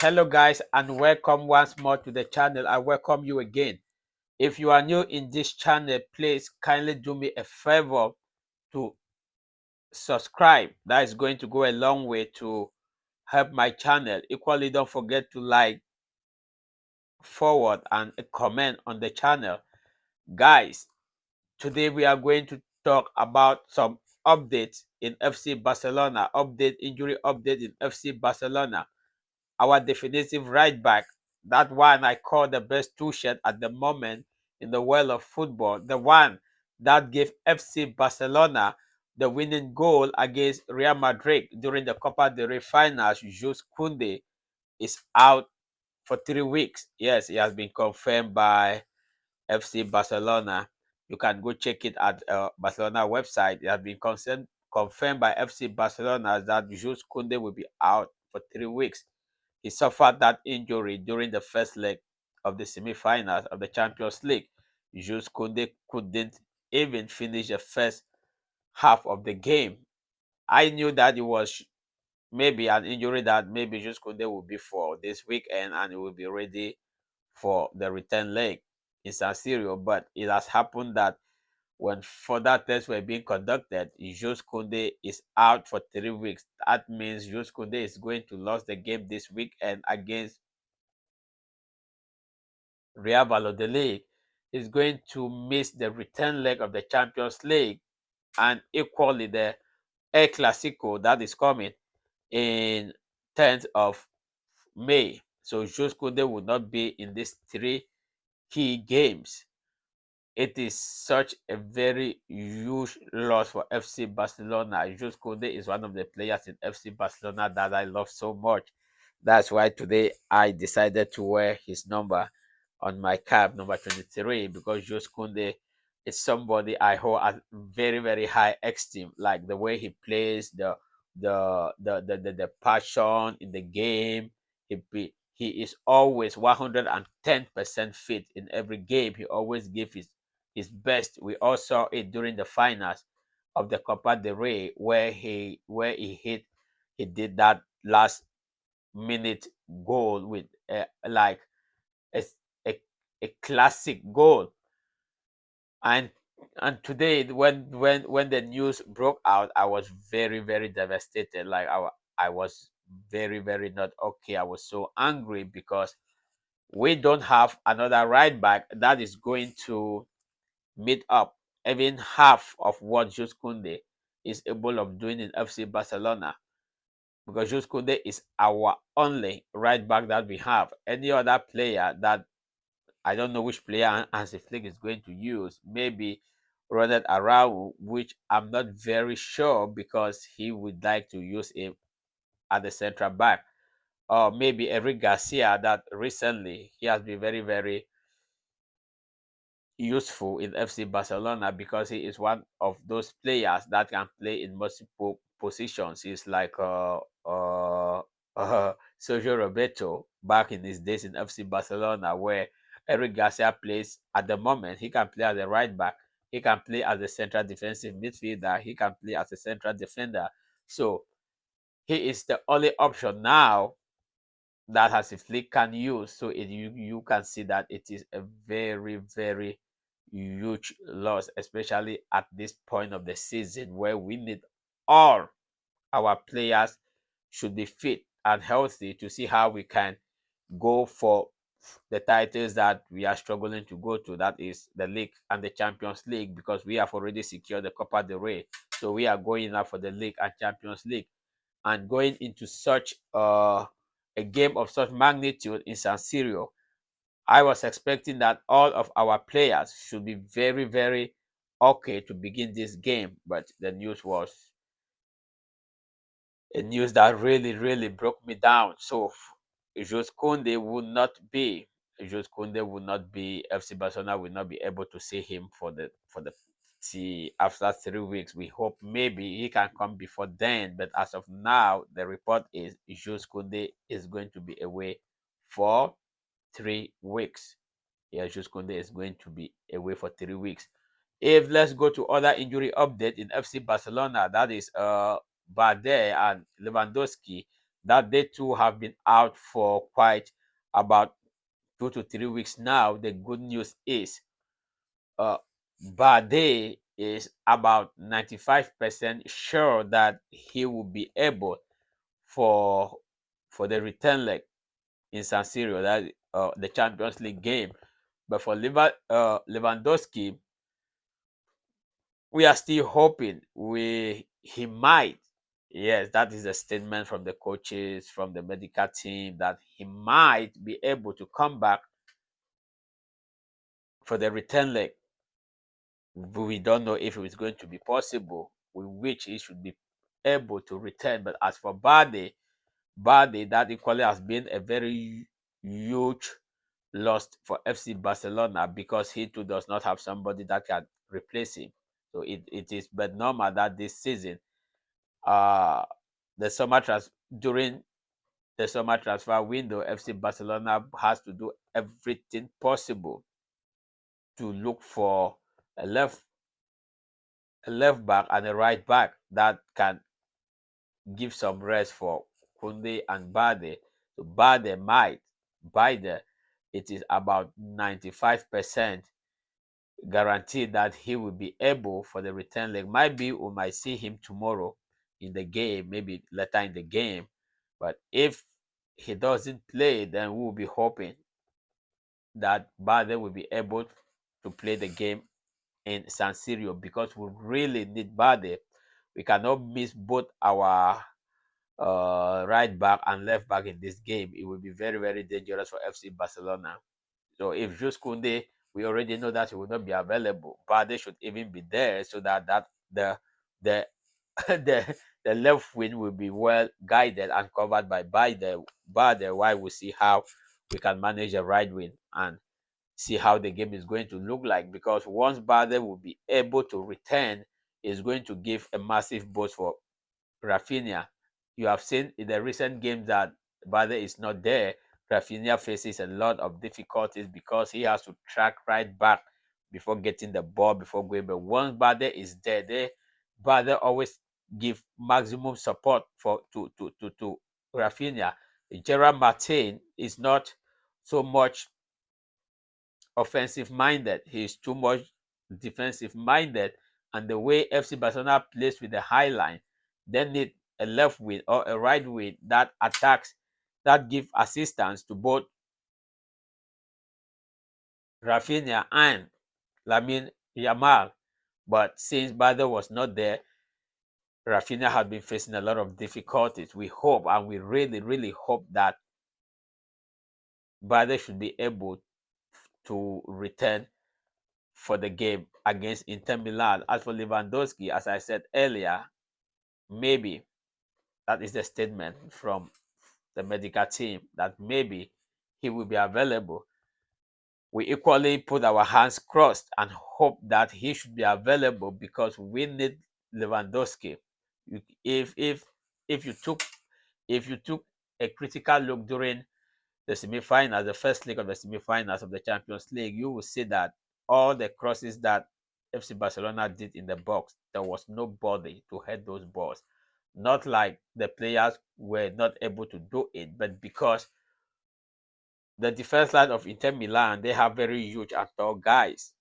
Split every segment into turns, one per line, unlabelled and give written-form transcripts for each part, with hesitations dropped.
Hello guys and welcome once more to the channel. I welcome you again. If you are new in this channel, please kindly do me a favor to subscribe. That is going to go a long way to help my channel. Equally, don't forget to like, forward and comment on the channel. Guys, today we are going to talk about some updates in FC Barcelona, injury update in FC Barcelona. Our definitive right back, that one I call the best two-shirt at the moment in the world of football, the one that gave FC Barcelona the winning goal against Real Madrid during the Copa del Rey finals. Jules Kounde is out for 3 weeks. Yes, he has been confirmed by FC Barcelona. You can go check it at Barcelona website. It has been confirmed by FC Barcelona that Jules Kounde will be out for 3 weeks. He suffered that injury during the first leg of the semi-finals of the Champions League. Jules Kounde couldn't even finish the first half of the game. I knew that it was maybe an injury that maybe Jules Kounde will be for this weekend and he will be ready for the return leg in San Siro. But it has happened that when further tests were being conducted, Jules Kounde is out for 3 weeks. That means Jules Kounde is going to lose the game this weekend against Real Valladolid. Is going to miss the return leg of the Champions League and equally the El Classico that is coming in 10th of May. So Jules Kounde will not be in these three key games. It is such a very huge loss for FC Barcelona. Jules Kounde is one of the players in FC Barcelona that I love so much. That's why today I decided to wear his number on my cap, number 23, because Jules Kounde is somebody I hold at very, very high esteem. Like the way he plays, the passion in the game. He is always 110% fit in every game. He always gives his best. We all saw it during the finals of the Copa del Rey where he did that last minute goal with like a, a, a classic goal. And today when the news broke out, I was very, very devastated. Like I was very, very not okay. I was so angry because we don't have another right back that is going to meet up even half of what Jules Kounde is able of doing in FC Barcelona, because Jules Kounde is our only right back that we have. Any other player that I don't know which player Hansi Flick is going to use, maybe Ronald Araujo, which I'm not very sure because he would like to use him at the central back, or maybe Eric Garcia that recently he has been very, very useful in FC Barcelona because he is one of those players that can play in multiple positions. He's like Sergio Roberto back in his days in FC Barcelona, where Eric Garcia plays at the moment. He can play as a right back, he can play as a central defensive midfielder, he can play as a central defender. So he is the only option now that has a flick can use. So you can see that it is a very, very huge loss, especially at this point of the season where we need all our players should be fit and healthy to see how we can go for the titles that we are struggling to go to, that is the league and the Champions League, because we have already secured the Copa del Rey. So we are going now for the league and Champions League, and going into such a game of such magnitude in San Siro, I was expecting that all of our players should be very, very okay to begin this game. But the news was a news that really, really broke me down. So Jules Kounde will not be. Jules Kounde will not be. FC Barcelona will not be able to see him for the see after 3 weeks. We hope maybe he can come before then. But as of now, the report is Jules Kounde is going to be away for 3 weeks. Yeah, Jules Kounde is going to be away for 3 weeks. If let's go to other injury update in FC Barcelona, that is Balde and Lewandowski. that they too have been out for quite about 2 to 3 weeks now. The good news is uh, Bade is about 95% sure that he will be able for the return leg in San Siro, that the Champions League game. But for Lewandowski, we are still hoping he might. Yes, that is a statement from the coaches, from the medical team, that he might be able to come back for the return leg. We don't know if it is going to be possible, with which he should be able to return. But as for Balde, that equally has been a very huge loss for FC Barcelona, because he too does not have somebody that can replace him. So it is but normal that this season, uh the during the summer transfer window, FC Barcelona has to do everything possible to look for a left back and a right back that can give some rest for Kounde and Balde. So Balde might, by it is about 95% guaranteed that he will be able for the return leg. Might be we might see him tomorrow in the game, maybe later in the game. But if he doesn't play, then we will be hoping that Balde will be able to play the game in San Siro, because we really need Balde. We cannot miss both our right back and left back in this game. It will be very, very dangerous for FC Barcelona. So if Jules Kounde, we already know that he will not be available, but they should even be there, so that the the left wing will be well guided and covered by Bade, while we see how we can manage the right wing and see how the game is going to look like. Because once Bade will be able to return, is going to give a massive boost for Rafinha. You have seen in the recent games that Bade is not there. Rafinha faces a lot of difficulties because he has to track right back before getting the ball, before going. But once Bade is there, Bade always give maximum support to Rafinha. Gerard Martin is not so much offensive minded. He's too much defensive minded. And the way FC Barcelona plays with the high line, they need a left wing or a right wing that attacks, that give assistance to both Rafinha and Lamine Yamal. But since Bada was not there, Rafinha had been facing a lot of difficulties. We hope, and we really, really hope, that Bada should be able to return for the game against Inter Milan. As for Lewandowski, as I said earlier, maybe that is the statement from the medical team, that maybe he will be available. We equally put our hands crossed and hope that he should be available, because we need Lewandowski. If if you took if you took a critical look during the semi-finals, the first leg of the semi-finals of the Champions League, you will see that all the crosses that FC Barcelona did in the box, there was nobody to head those balls. Not like the players were not able to do it, but because the defense line of Inter Milan, they have very huge and tall guys.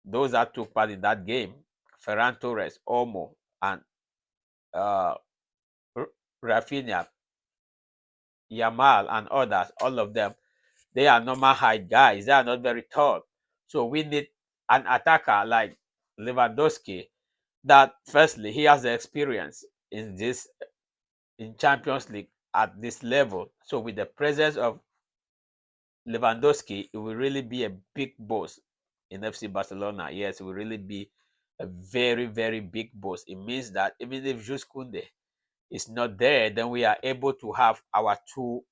Those that took part in that game, Ferran Torres, Olmo, and uh, Rafinha, Yamal, and others, all of them, they are normal height guys. They are not very tall. So we need an attacker like Lewandowski, that firstly he has the experience in Champions League at this level. So with the presence of Lewandowski, it will really be a big boss in FC Barcelona. Yes, it will really be a very, very big boss. It means that even if Jules Kounde is not there, then we are able to have our two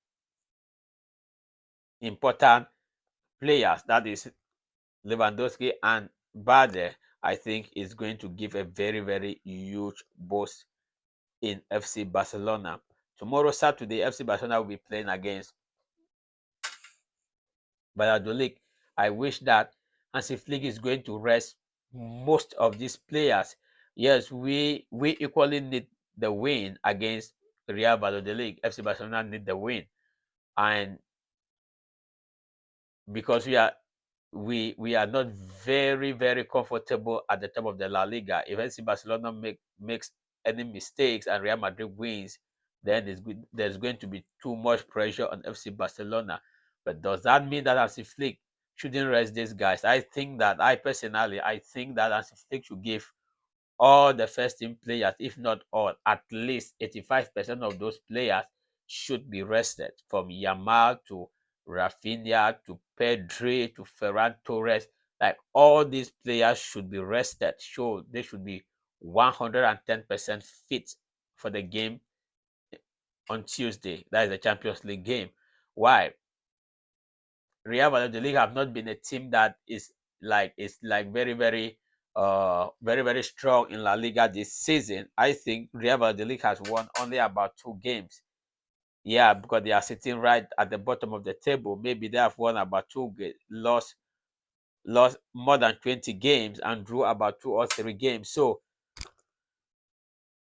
important players, that is Lewandowski and Bade. I think is going to give a very, very huge boost in FC Barcelona. Tomorrow, Saturday, FC Barcelona will be playing against Valladolid. I wish that Hansi Flick is going to rest most of these players. Yes, we equally need the win against Real Valladolid, FC Barcelona need the win, and because we are not very comfortable at the top of the La Liga. If FC Barcelona makes any mistakes and Real Madrid wins, then there's going to be too much pressure on FC Barcelona. But does that mean that Hansi Flick shouldn't rest these guys? I personally think that Hansi Flick should give all the first team players, if not all, at least 85% of those players should be rested, from Yamal to Rafinha to Pedri to Ferran Torres. Like, all these players should be rested. So they should be 110% fit for the game on Tuesday. That is the Champions League game. Why? Real Valladolid have not been a team that is very strong in La Liga this season. I think Real Valladolid has won only about 2 games. Yeah, because they are sitting right at the bottom of the table. Maybe they have won about lost more than 20 games and drew about 2 or 3 games. So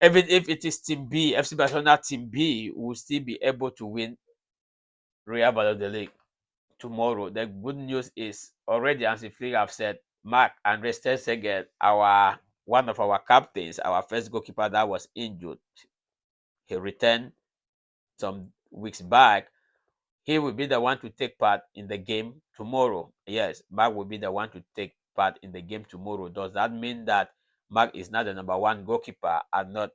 even if it is Team B, FC Barcelona Team B will still be able to win Real Valladolid tomorrow. The good news is already, as Flick have said, Mark and Stegen, our one of our captains, our first goalkeeper that was injured, he returned some weeks back. He will be the one to take part in the game tomorrow. Yes, Mark will be the one to take part in the game tomorrow. Does that mean that Mark is not the number one goalkeeper and not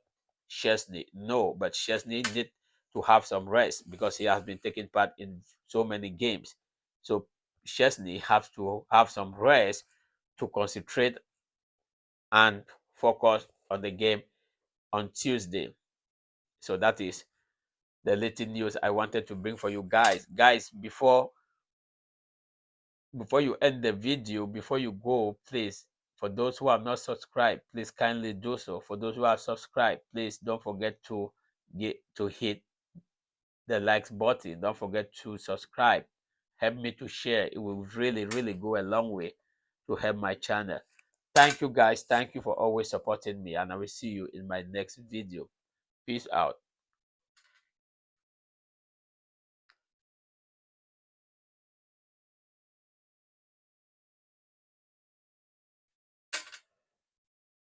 Chesney? No, but Chesney need to have some rest because he has been taking part in so many games. So Chesney has to have some rest to concentrate and focus on the game on Tuesday. So that is the little news I wanted to bring for you guys. Guys, before you end the video, before you go, please, for those who have not subscribed, please kindly do so. For those who have subscribed, please don't forget to hit the likes button. Don't forget to subscribe. Help me to share. It will really go a long way to help my channel. Thank you, guys. Thank you for always supporting me, and I will see you in my next video. Peace out.